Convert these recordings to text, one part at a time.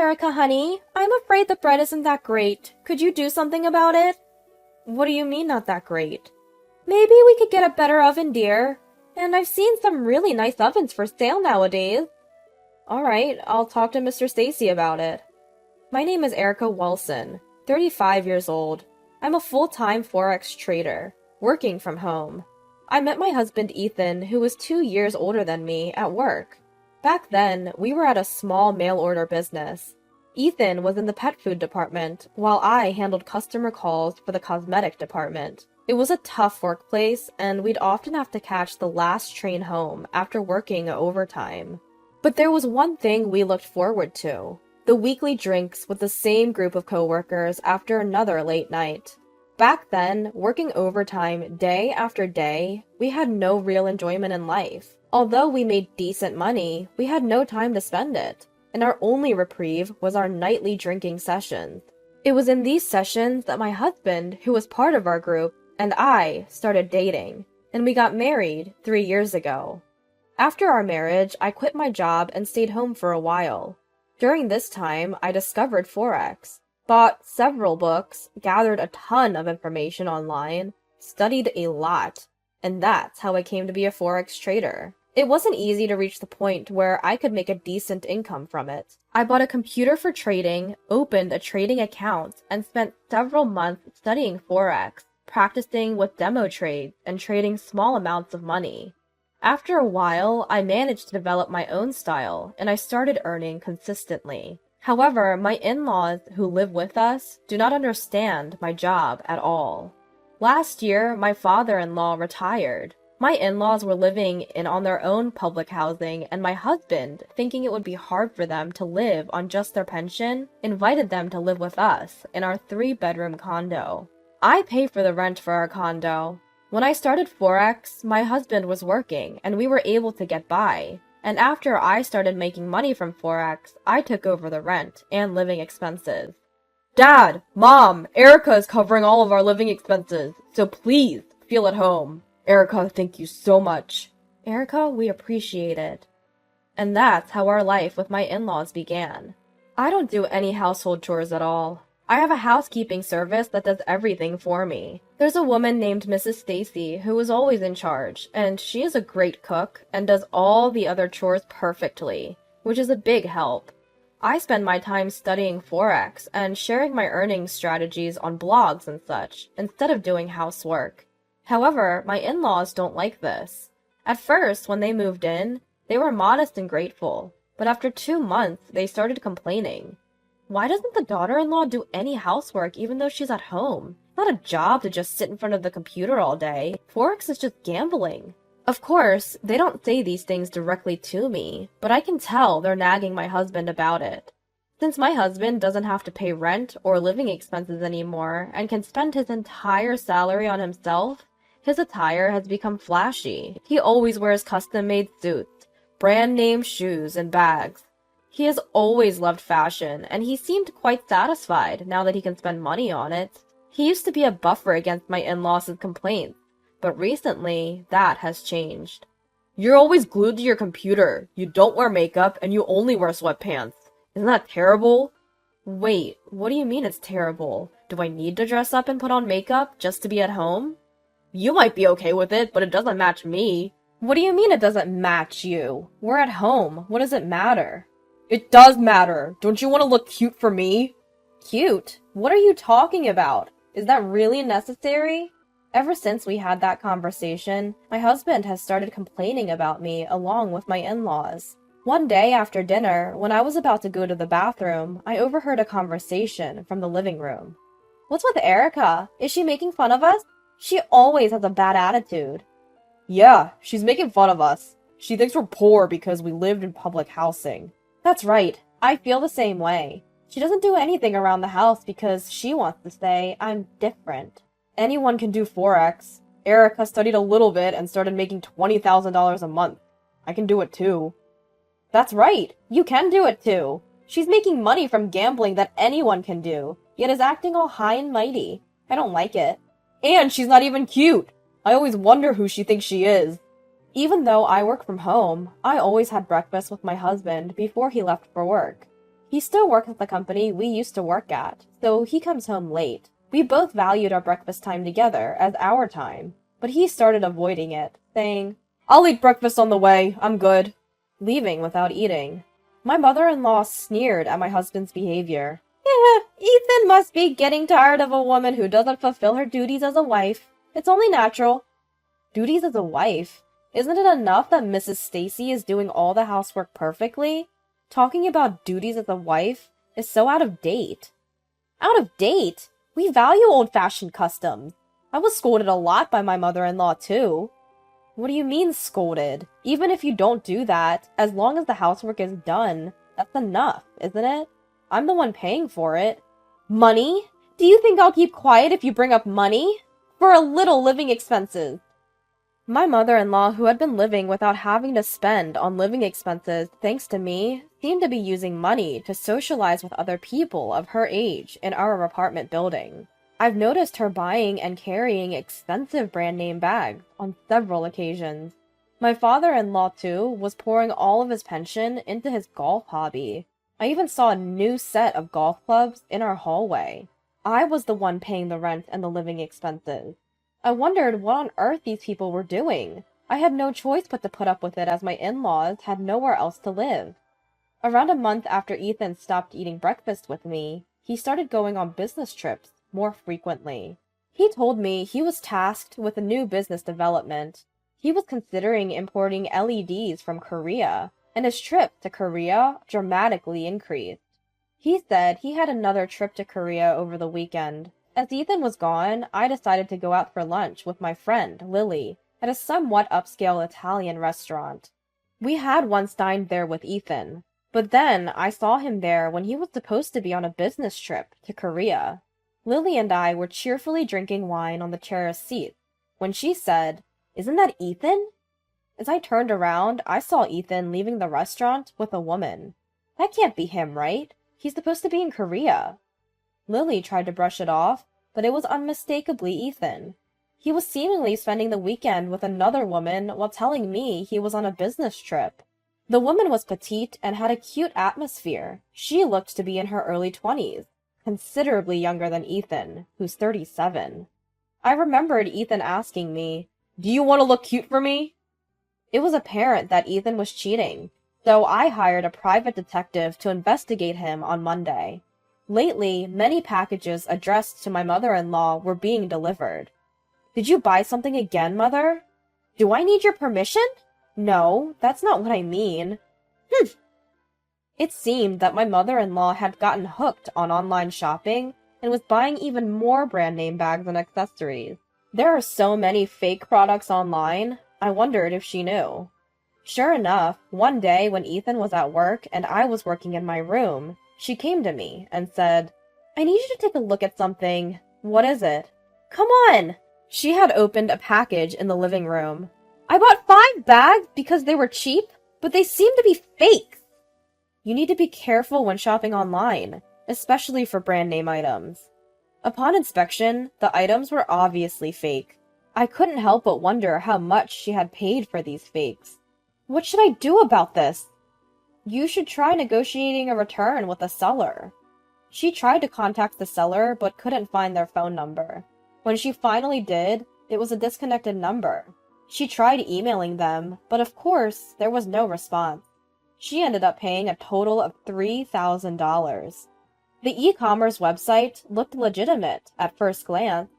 Erica, honey. I'm afraid the bread isn't that great. Could you do something about it? What do you mean not that great? Maybe we could get a better oven, dear. And I've seen some really nice ovens for sale nowadays. Alright, I'll talk to Mr. Stacy about it. My name is Erica Wilson, 35 years old. I'm a full-time Forex trader, working from home. I met my husband Ethan, who was 2 years older than me, at work. Back then, we were at a small mail-order business. Ethan was in the pet food department, while I handled customer calls for the cosmetic department. It was a tough workplace, and we'd often have to catch the last train home after working overtime. But there was one thing we looked forward to: the weekly drinks with the same group of coworkers after another late night. Back then, working overtime day after day, we had no real enjoyment in life. Although we made decent money, we had no time to spend it, and our only reprieve was our nightly drinking sessions. It was in these sessions that my husband, who was part of our group, and I started dating, and we got married 3 years ago. After our marriage, I quit my job and stayed home for a while. During this time, I discovered Forex, bought several books, gathered a ton of information online, studied a lot, and that's how I came to be a Forex trader. It wasn't easy to reach the point where I could make a decent income from it. I bought a computer for trading, opened a trading account, and spent several months studying Forex, practicing with demo trades, and trading small amounts of money. After a while, I managed to develop my own style, and I started earning consistently. However, my in-laws who live with us do not understand my job at all. Last year, my father-in-law retired. My in-laws were living on their own public housing, and my husband, thinking it would be hard for them to live on just their pension, invited them to live with us in our 3-bedroom condo. I pay for the rent for our condo. When I started Forex, my husband was working, and we were able to get by. And after I started making money from Forex, I took over the rent and living expenses. Dad! Mom! Erica is covering all of our living expenses, so please feel at home. Erica, thank you so much. Erica, we appreciate it. And that's how our life with my in-laws began. I don't do any household chores at all. I have a housekeeping service that does everything for me. There's a woman named Mrs. Stacy who is always in charge, and she is a great cook and does all the other chores perfectly, which is a big help. I spend my time studying Forex and sharing my earnings strategies on blogs and such, instead of doing housework. However, my in-laws don't like this. At first, when they moved in, they were modest and grateful, but after 2 months, they started complaining. Why doesn't the daughter-in-law do any housework even though she's at home? It's not a job to just sit in front of the computer all day. Forex is just gambling. Of course, they don't say these things directly to me, but I can tell they're nagging my husband about it. Since my husband doesn't have to pay rent or living expenses anymore and can spend his entire salary on himself, his attire has become flashy. He always wears custom-made suits, brand-name shoes, and bags. He has always loved fashion, and he seemed quite satisfied now that he can spend money on it. He used to be a buffer against my in-laws' complaints, but recently, that has changed. You're always glued to your computer, you don't wear makeup, and you only wear sweatpants. Isn't that terrible? Wait, what do you mean it's terrible? Do I need to dress up and put on makeup just to be at home? You might be okay with it, but it doesn't match me. What do you mean it doesn't match you? We're at home. What does it matter? It does matter. Don't you want to look cute for me? Cute? What are you talking about? Is that really necessary? Ever since we had that conversation, my husband has started complaining about me along with my in-laws. One day after dinner, when I was about to go to the bathroom, I overheard a conversation from the living room. What's with Erica? Is she making fun of us? She always has a bad attitude. Yeah, she's making fun of us. She thinks we're poor because we lived in public housing. That's right. I feel the same way. She doesn't do anything around the house because she wants to say I'm different. Anyone can do Forex. Erica studied a little bit and started making $20,000 a month. I can do it too. That's right. You can do it too. She's making money from gambling that anyone can do, yet is acting all high and mighty. I don't like it. And she's not even cute. I always wonder who she thinks she is. Even though I work from home, I always had breakfast with my husband before he left for work. He still works at the company we used to work at, so he comes home late. We both valued our breakfast time together as our time, but he started avoiding it, saying, "I'll eat breakfast on the way, I'm good," leaving without eating. My mother-in-law sneered at my husband's behavior. "Yeah, Ethan must be getting tired of a woman who doesn't fulfill her duties as a wife. It's only natural." Duties as a wife? Isn't it enough that Mrs. Stacy is doing all the housework perfectly? Talking about duties as a wife is so out of date. Out of date? We value old-fashioned customs. I was scolded a lot by my mother-in-law, too. What do you mean, scolded? Even if you don't do that, as long as the housework is done, that's enough, isn't it? I'm the one paying for it. Money? Do you think I'll keep quiet if you bring up money? For a little living expenses. My mother-in-law, who had been living without having to spend on living expenses thanks to me, seemed to be using money to socialize with other people of her age in our apartment building. I've noticed her buying and carrying expensive brand name bags on several occasions. My father-in-law, too, was pouring all of his pension into his golf hobby. I even saw a new set of golf clubs in our hallway. I was the one paying the rent and the living expenses. I wondered what on earth these people were doing. I had no choice but to put up with it as my in-laws had nowhere else to live. Around a month after Ethan stopped eating breakfast with me, he started going on business trips more frequently. He told me he was tasked with a new business development. He was considering importing LEDs from Korea, and his trip to Korea dramatically increased. He said he had another trip to Korea over the weekend. As Ethan was gone, I decided to go out for lunch with my friend, Lily, at a somewhat upscale Italian restaurant. We had once dined there with Ethan, but then I saw him there when he was supposed to be on a business trip to Korea. Lily and I were cheerfully drinking wine on the cherished seat when she said, "Isn't that Ethan?" As I turned around, I saw Ethan leaving the restaurant with a woman. That can't be him, right? He's supposed to be in Korea. Lily tried to brush it off, but it was unmistakably Ethan. He was seemingly spending the weekend with another woman while telling me he was on a business trip. The woman was petite and had a cute atmosphere. She looked to be in her early 20s, considerably younger than Ethan, who's 37. I remembered Ethan asking me, "Do you want to look cute for me?" It was apparent that Ethan was cheating, so I hired a private detective to investigate him on Monday. Lately, many packages addressed to my mother-in-law were being delivered. "Did you buy something again, Mother?" "Do I need your permission?" "No, that's not what I mean." It seemed that my mother-in-law had gotten hooked on online shopping and was buying even more brand name bags and accessories. There are so many fake products online, I wondered if she knew. Sure enough, one day when Ethan was at work and I was working in my room, she came to me and said, "I need you to take a look at something." "What is it?" "Come on!" She had opened a package in the living room. "I bought 5 bags because they were cheap, but they seem to be fake." You need to be careful when shopping online, especially for brand name items. Upon inspection, the items were obviously fake. I couldn't help but wonder how much she had paid for these fakes. What should I do about this? You should try negotiating a return with the seller. She tried to contact the seller but couldn't find their phone number. When she finally did, it was a disconnected number. She tried emailing them, but of course, there was no response. She ended up paying a total of $3,000. The e-commerce website looked legitimate at first glance.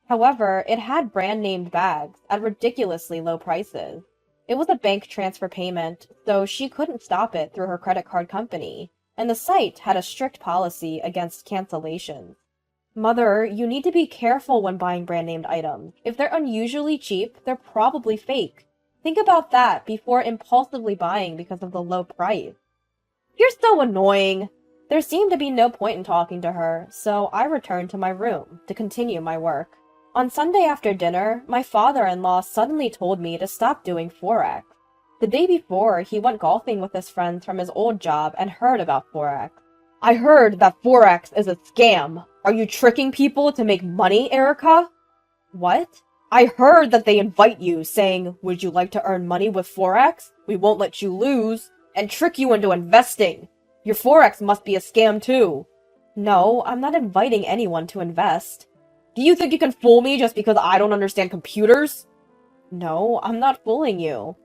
However, it had brand-named bags at ridiculously low prices. It was a bank transfer payment, so she couldn't stop it through her credit card company, and the site had a strict policy against cancellations. Mother, you need to be careful when buying brand-named items. If they're unusually cheap, they're probably fake. Think about that before impulsively buying because of the low price. You're so annoying! There seemed to be no point in talking to her, so I returned to my room to continue my work. On Sunday after dinner, my father-in-law suddenly told me to stop doing Forex. The day before, he went golfing with his friends from his old job and heard about Forex. "I heard that Forex is a scam. Are you tricking people to make money, Erica?" "What?" "I heard that they invite you, saying, 'Would you like to earn money with Forex? We won't let you lose,' and trick you into investing. Your Forex must be a scam too. No, I'm not inviting anyone to invest. Do you think you can fool me just because I don't understand computers? No, I'm not fooling you.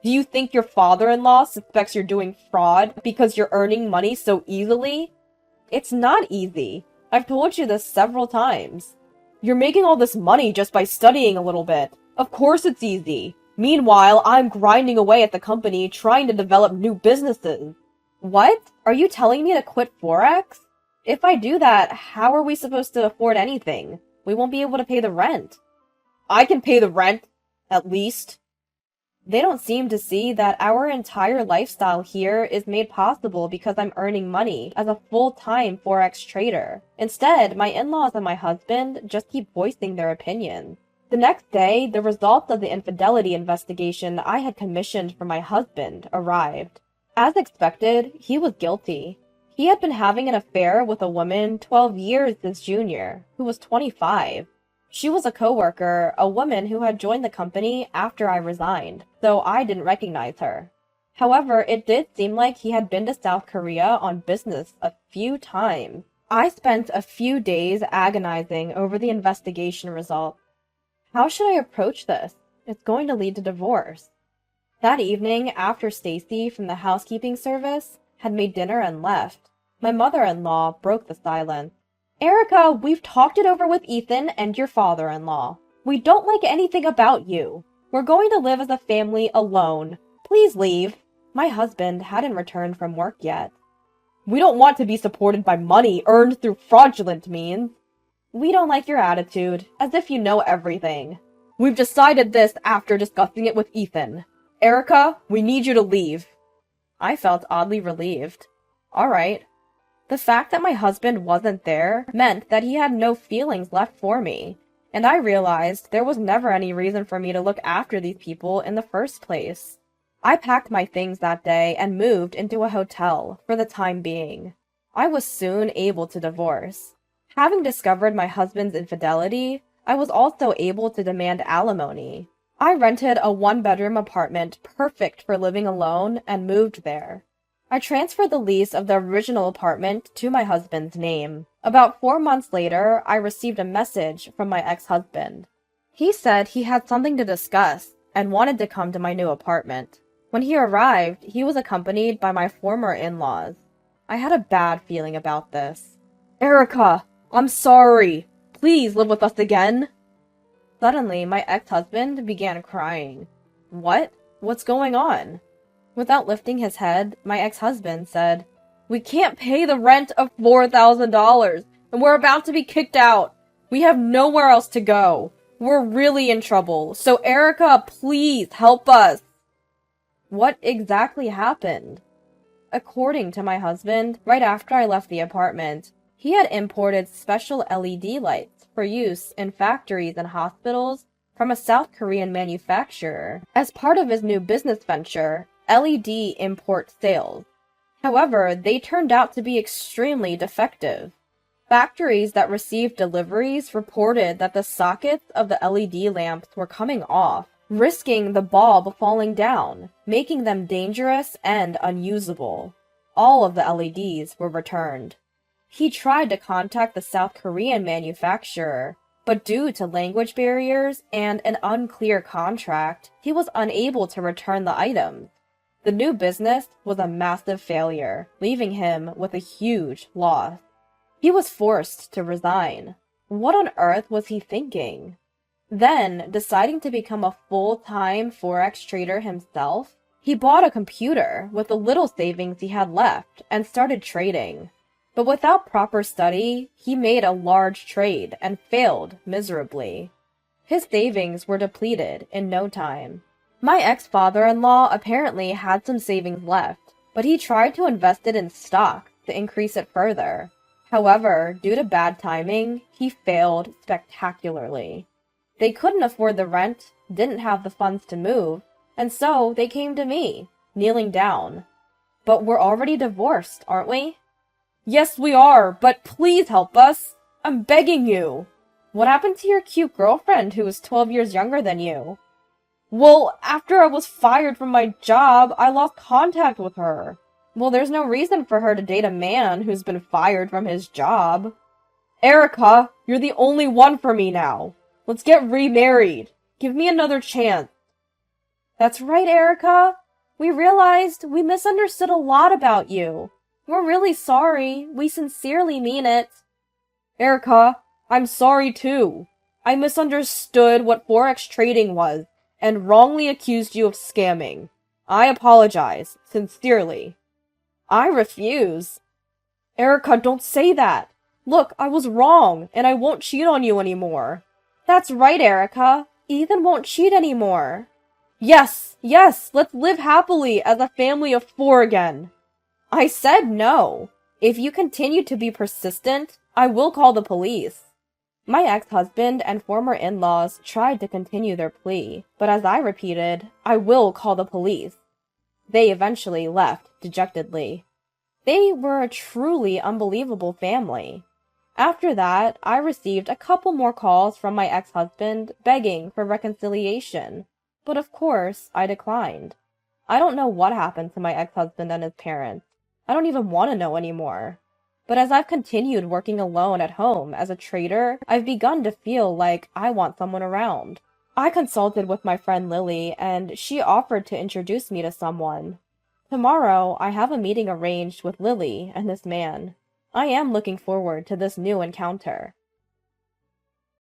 Do you think your father-in-law suspects you're doing fraud because you're earning money so easily? It's not easy. I've told you this several times. You're making all this money just by studying a little bit. Of course it's easy. Meanwhile, I'm grinding away at the company trying to develop new businesses. What? Are you telling me to quit Forex? If I do that, how are we supposed to afford anything? We won't be able to pay the rent. I can pay the rent, at least. They don't seem to see that our entire lifestyle here is made possible because I'm earning money as a full-time Forex trader. Instead, my in-laws and my husband just keep voicing their opinions. The next day, the results of the infidelity investigation I had commissioned for my husband arrived. As expected, he was guilty. He had been having an affair with a woman 12 years his junior, who was 25. She was a coworker, a woman who had joined the company after I resigned, though I didn't recognize her. However, it did seem like he had been to South Korea on business a few times. I spent a few days agonizing over the investigation results. How should I approach this? It's going to lead to divorce. That evening, after Stacy from the housekeeping service had made dinner and left, my mother-in-law broke the silence. Erica, we've talked it over with Ethan and your father-in-law. We don't like anything about you. We're going to live as a family alone. Please leave. My husband hadn't returned from work yet. We don't want to be supported by money earned through fraudulent means. We don't like your attitude, as if you know everything. We've decided this after discussing it with Ethan. Erica, we need you to leave. I felt oddly relieved. All right. The fact that my husband wasn't there meant that he had no feelings left for me, and I realized there was never any reason for me to look after these people in the first place. I packed my things that day and moved into a hotel for the time being. I was soon able to divorce. Having discovered my husband's infidelity, I was also able to demand alimony. I rented a one-bedroom apartment perfect for living alone and moved there. I transferred the lease of the original apartment to my husband's name. About 4 months later, I received a message from my ex-husband. He said he had something to discuss and wanted to come to my new apartment. When he arrived, he was accompanied by my former in-laws. I had a bad feeling about this. Erica, I'm sorry. Please live with us again. Suddenly, my ex-husband began crying. What? What's going on? Without lifting his head, my ex-husband said, We can't pay the rent of $4,000, and we're about to be kicked out. We have nowhere else to go. We're really in trouble, so Erica, please help us. What exactly happened? According to my husband, right after I left the apartment, he had imported special LED lights for use in factories and hospitals from a South Korean manufacturer as part of his new business venture, LED import sales. However, they turned out to be extremely defective. Factories that received deliveries reported that the sockets of the LED lamps were coming off, risking the bulb falling down, making them dangerous and unusable. All of the LEDs were returned. He tried to contact the South Korean manufacturer, but due to language barriers and an unclear contract, he was unable to return the items. The new business was a massive failure, leaving him with a huge loss. He was forced to resign. What on earth was he thinking? Then, deciding to become a full-time Forex trader himself, he bought a computer with the little savings he had left and started trading. But without proper study, he made a large trade and failed miserably. His savings were depleted in no time. My ex-father-in-law apparently had some savings left, but he tried to invest it in stock to increase it further. However, due to bad timing, he failed spectacularly. They couldn't afford the rent, didn't have the funds to move, and so they came to me, kneeling down. But we're already divorced, aren't we? Yes, we are, but please help us. I'm begging you. What happened to your cute girlfriend who was 12 years younger than you? Well, after I was fired from my job, I lost contact with her. Well, there's no reason for her to date a man who's been fired from his job. Erica, you're the only one for me now. Let's get remarried. Give me another chance. That's right, Erica. We realized we misunderstood a lot about you. We're really sorry. We sincerely mean it. Erica, I'm sorry too. I misunderstood what Forex trading was and wrongly accused you of scamming. I apologize, sincerely. I refuse. Erica, don't say that. Look, I was wrong, and I won't cheat on you anymore. That's right, Erica. Ethan won't cheat anymore. Yes, let's live happily as a family of 4 again. I said no. If you continue to be persistent, I will call the police. My ex-husband and former in-laws tried to continue their plea, but as I repeated, I will call the police. They eventually left dejectedly. They were a truly unbelievable family. After that, I received a couple more calls from my ex-husband begging for reconciliation, but of course, I declined. I don't know what happened to my ex-husband and his parents. I don't even want to know anymore. But as I've continued working alone at home as a trader, I've begun to feel like I want someone around. I consulted with my friend Lily, and she offered to introduce me to someone. Tomorrow, I have a meeting arranged with Lily and this man. I am looking forward to this new encounter.